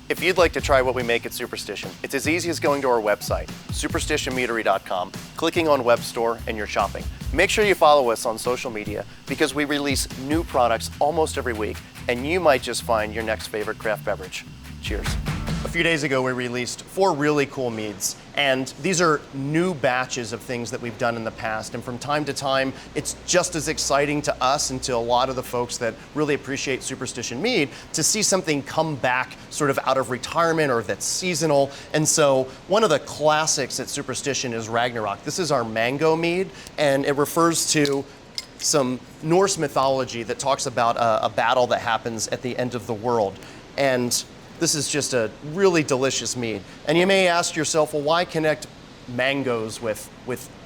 If you'd like to try what we make at Superstition, it's as easy as going to our website, superstitionmeadery.com, clicking on Web Store, and you're shopping. Make sure you follow us on social media because we release new products almost every week, and you might just find your next favorite craft beverage. Cheers. A few days ago, we released 4 really cool meads, and these are new batches of things that we've done in the past, and from time to time, it's just as exciting to us and to a lot of the folks that really appreciate Superstition Mead to see something come back sort of out of retirement or that's seasonal. And so one of the classics at Superstition is Ragnarok. This is our mango mead, and it refers to some Norse mythology that talks about a battle that happens at the end of the world. And this is just a really delicious mead. And you may ask yourself, well, why connect mangoes with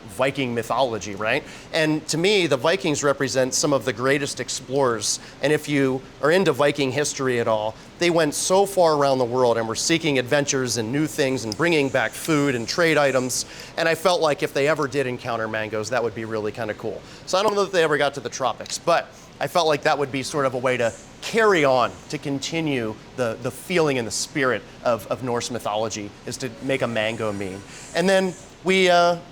Viking mythology, right? And to me, the Vikings represent some of the greatest explorers. And if you are into Viking history at all, they went so far around the world and were seeking adventures and new things and bringing back food and trade items. And I felt like if they ever did encounter mangoes, that would be really kind of cool. So I don't know if they ever got to the tropics, but I felt like that would be sort of a way to carry on, to continue the feeling and the spirit of Norse mythology, is to make a mango mead. And then we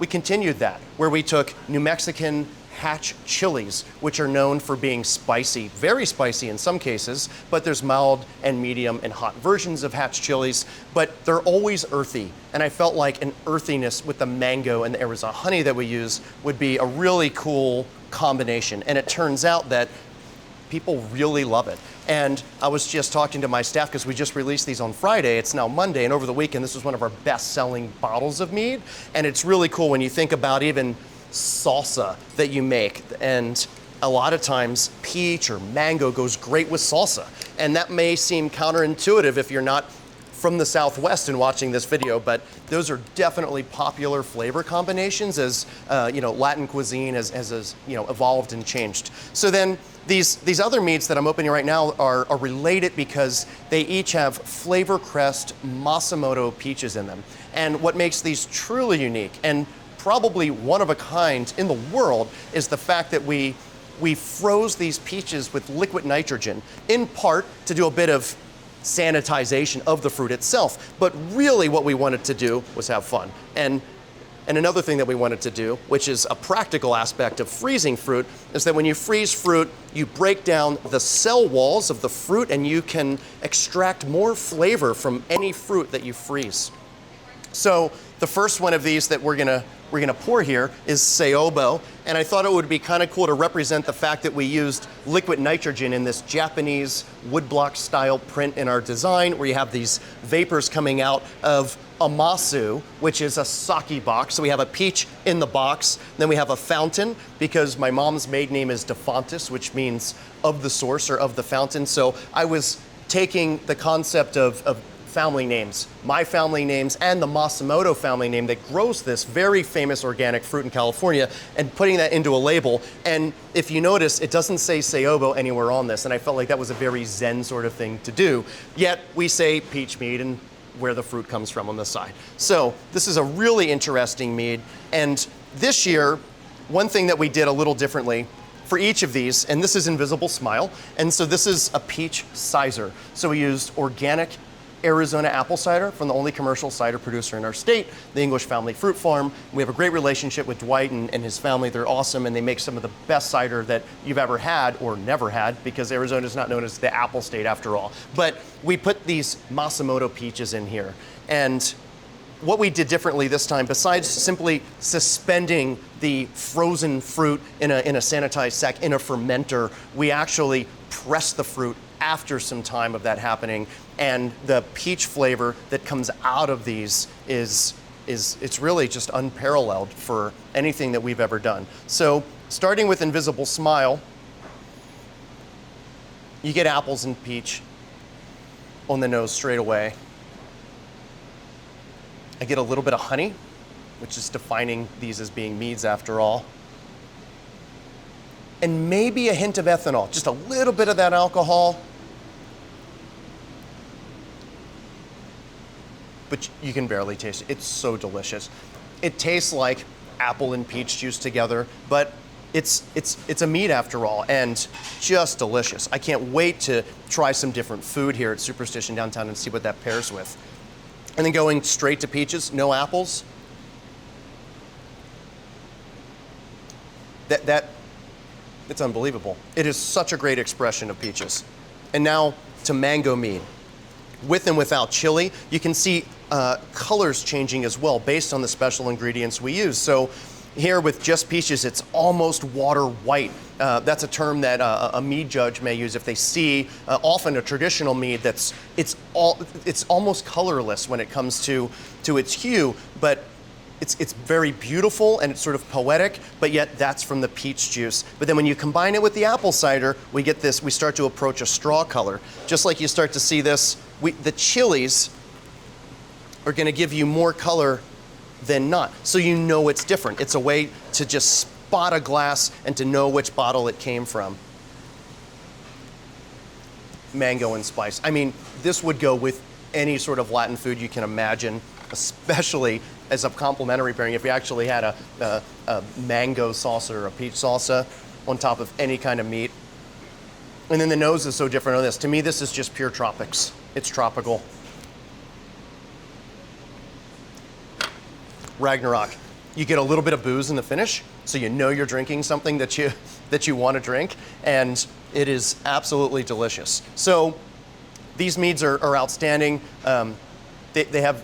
continued that, where we took New Mexican hatch chilies, which are known for being spicy, very spicy in some cases, but there's mild and medium and hot versions of hatch chilies, but they're always earthy. And I felt like an earthiness with the mango and the Arizona honey that we use would be a really cool combination. And it turns out that people really love it. And I was just talking to my staff because we just released these on Friday. It's now Monday, and over the weekend, this was one of our best-selling bottles of mead. And it's really cool when you think about even salsa that you make. And a lot of times, peach or mango goes great with salsa. And that may seem counterintuitive if you're not from the Southwest and watching this video, but those are definitely popular flavor combinations as Latin cuisine has evolved and changed. So then these other meads that I'm opening right now are related because they each have Flavorcrest Masumoto Peaches in them. And what makes these truly unique and probably one of a kind in the world is the fact that we froze these peaches with liquid nitrogen, in part to do a bit of sanitization of the fruit itself. But really what we wanted to do was have fun. And another thing that we wanted to do, which is a practical aspect of freezing fruit, is that when you freeze fruit, you break down the cell walls of the fruit and you can extract more flavor from any fruit that you freeze. So the first one of these that we're gonna pour here is Seiobo, and I thought it would be kind of cool to represent the fact that we used liquid nitrogen in this Japanese woodblock style print in our design, where you have these vapors coming out of amasu, which is a sake box. So we have a peach in the box, then we have a fountain, because my mom's maiden name is DeFontis, which means of the source or of the fountain. So I was taking the concept of family names, my family names and the Masumoto family name that grows this very famous organic fruit in California, and putting that into a label. And if you notice, it doesn't say Seiobo anywhere on this, and I felt like that was a very Zen sort of thing to do. Yet we say peach mead and where the fruit comes from on the side. So this is a really interesting mead. And this year, one thing that we did a little differently for each of these, and this is Invisible Smile, and so this is a peach sizer. So we used organic Arizona apple cider from the only commercial cider producer in our state, the English Family Fruit Farm. We have a great relationship with Dwight and his family. They're awesome, and they make some of the best cider that you've ever had or never had, because Arizona is not known as the apple state after all. But we put these Masumoto peaches in here. And what we did differently this time, besides simply suspending the frozen fruit in a sanitized sack in a fermenter, we actually pressed the fruit after some time of that happening, and the peach flavor that comes out of these it's really just unparalleled for anything that we've ever done. So starting with Invisible Smile, you get apples and peach on the nose straight away. I get a little bit of honey, which is defining these as being meads after all. And maybe a hint of ethanol, just a little bit of that alcohol. But you can barely taste it. It's so delicious. It tastes like apple and peach juice together, but it's a mead after all, and just delicious. I can't wait to try some different food here at Superstition downtown and see what that pairs with. And then going straight to peaches, no apples. It's unbelievable. It is such a great expression of peaches. And now to mango mead. With and without chili, you can see colors changing as well based on the special ingredients we use. So here with just peaches, it's almost water white. That's a term that a mead judge may use if they see often a traditional mead it's almost colorless when it comes to its hue, but it's very beautiful and it's sort of poetic, but yet that's from the peach juice. But then when you combine it with the apple cider, we get this, we start to approach a straw color. Just like you start to see this, the chilies are gonna give you more color than not. So you know it's different. It's a way to just spot a glass and to know which bottle it came from. Mango and spice. I mean, this would go with any sort of Latin food you can imagine, especially as a complementary pairing. If you actually had a mango salsa or a peach salsa on top of any kind of meat. And then the nose is so different on this. To me, this is just pure tropics. It's tropical. Ragnarok. You get a little bit of booze in the finish, so you know you're drinking something that you want to drink, and it is absolutely delicious. So these meads are outstanding. They have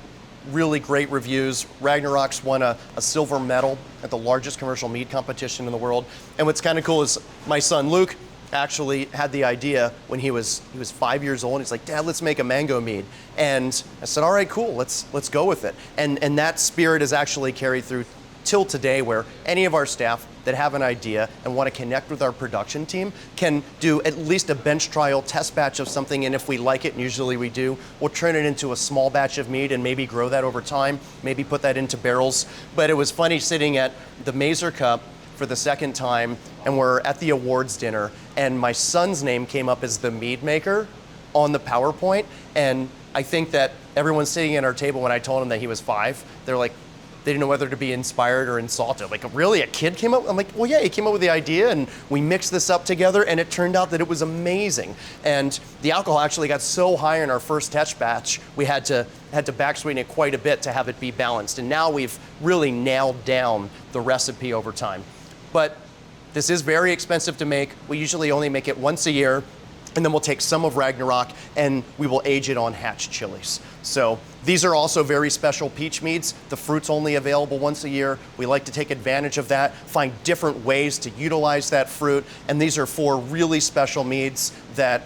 really great reviews. Ragnarok's won a silver medal at the largest commercial mead competition in the world. And what's kind of cool is my son Luke actually had the idea when he was 5 years old. He's like, Dad, let's make a mango mead. And I said, all right, cool, let's go with it. And that spirit is actually carried through till today, where any of our staff that have an idea and want to connect with our production team can do at least a bench trial test batch of something, and if we like it, and usually we do, we'll turn it into a small batch of mead and maybe grow that over time, maybe put that into barrels. But it was funny sitting at the Mazer Cup for the second time, and we're at the awards dinner, and my son's name came up as the mead maker on the PowerPoint, and I think that everyone sitting at our table, when I told them that he was 5, they're like, they didn't know whether to be inspired or insulted. Like, really, a kid came up? I'm like, well, yeah, he came up with the idea, and we mixed this up together, and it turned out that it was amazing. And the alcohol actually got so high in our first test batch, we had to back sweeten it quite a bit to have it be balanced. And now we've really nailed down the recipe over time. But this is very expensive to make. We usually only make it once a year, and then we'll take some of Ragnarok and we will age it on hatch chilies. So these are also very special peach meads. The fruit's only available once a year. We like to take advantage of that, find different ways to utilize that fruit. And these are 4 really special meads that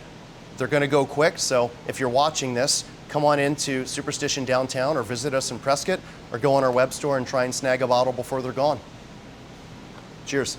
they're gonna go quick. So if you're watching this, come on into Superstition downtown or visit us in Prescott, or go on our web store and try and snag a bottle before they're gone. Cheers.